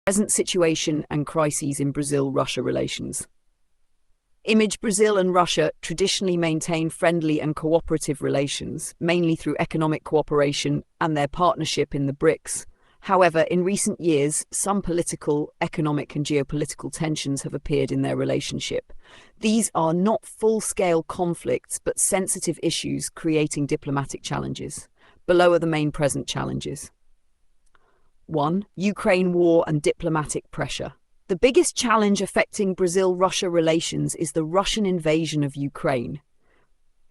Present situation and crises in Brazil-Russia relations. Image: Brazil and Russia traditionally maintain friendly and cooperative relations, mainly through economic cooperation and their partnership in the BRICS. However, in recent years, some political, economic and geopolitical tensions have appeared in their relationship. These are not full-scale conflicts, but sensitive issues creating diplomatic challenges. Below are the main present challenges. 1. Ukraine war and diplomatic pressure. The biggest challenge affecting Brazil-Russia relations is the Russian invasion of Ukraine.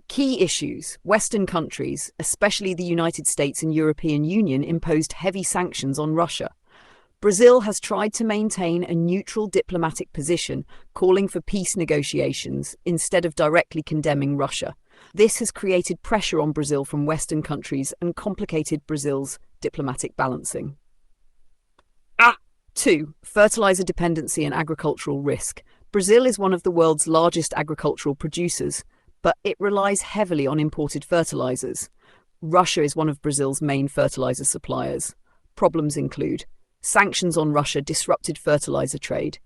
Key issues: Western countries, especially the United States and European Union, imposed heavy sanctions on Russia. Brazil has tried to maintain a neutral diplomatic position, calling for peace negotiations instead of directly condemning Russia. This has created pressure on Brazil from Western countries and complicated Brazil's diplomatic balancing. 2. Fertilizer dependency and agricultural risk. Brazil is one of the world's largest agricultural producers, but it relies heavily on imported fertilizers. Russia is one of Brazil's main fertilizer suppliers. Problems include: sanctions on Russia disrupted fertilizer trade.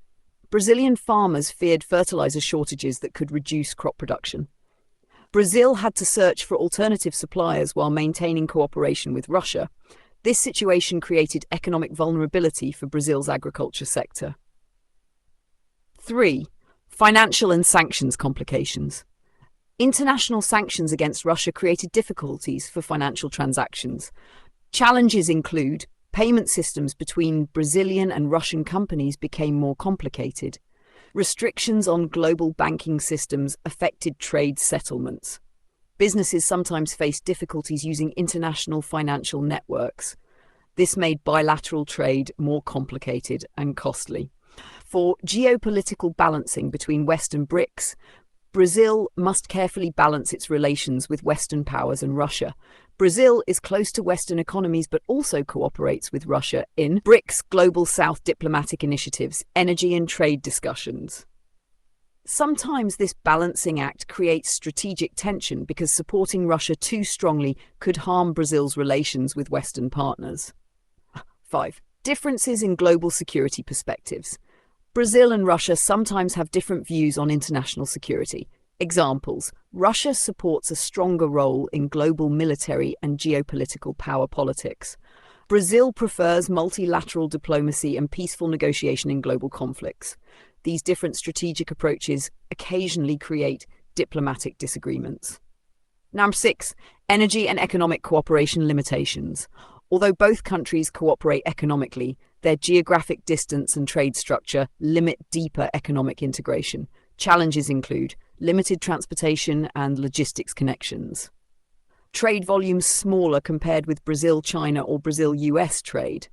Brazilian farmers feared fertilizer shortages that could reduce crop production. Brazil had to search for alternative suppliers while maintaining cooperation with Russia. This situation created economic vulnerability for Brazil's agriculture sector. 3. Financial and sanctions complications. International sanctions against Russia created difficulties for financial transactions. Challenges include: payment systems between Brazilian and Russian companies became more complicated. Restrictions on global banking systems affected trade settlements. Businesses sometimes faced difficulties using international financial networks. This made bilateral trade more complicated and costly. 4. Geopolitical balancing between West and BRICS. Brazil must carefully balance its relations with Western powers and Russia. Brazil is close to Western economies but also cooperates with Russia in BRICS Global South diplomatic initiatives, energy and trade discussions. Sometimes this balancing act creates strategic tension because supporting Russia too strongly could harm Brazil's relations with Western partners. 5. Differences in global security perspectives. Brazil and Russia sometimes have different views on international security. Examples: Russia supports a stronger role in global military and geopolitical power politics. Brazil prefers multilateral diplomacy and peaceful negotiation in global conflicts. These different strategic approaches occasionally create diplomatic disagreements. Number 6. Energy and economic cooperation limitations. Although both countries cooperate economically, their geographic distance and trade structure limit deeper economic integration. Challenges include limited transportation and logistics connections. Trade volumes smaller compared with Brazil-China or Brazil-US trade.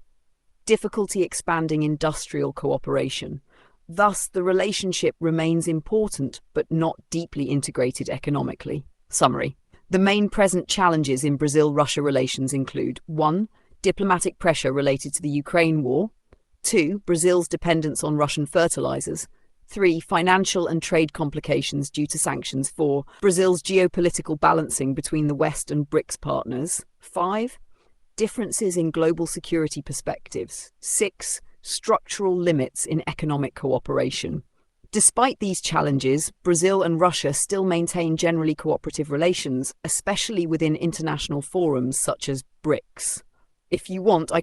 Difficulty expanding industrial cooperation. Thus, the relationship remains important but not deeply integrated economically. Summary: the main present challenges in Brazil-Russia relations include: 1. Diplomatic pressure related to the Ukraine war. 2. Brazil's dependence on Russian fertilizers. 3. Financial and trade complications due to sanctions. 4. Brazil's geopolitical balancing between the West and BRICS partners. 5. Differences in global security perspectives. 6. Structural limits in economic cooperation. Despite these challenges, Brazil and Russia still maintain generally cooperative relations, especially within international forums such as BRICS. If you want, I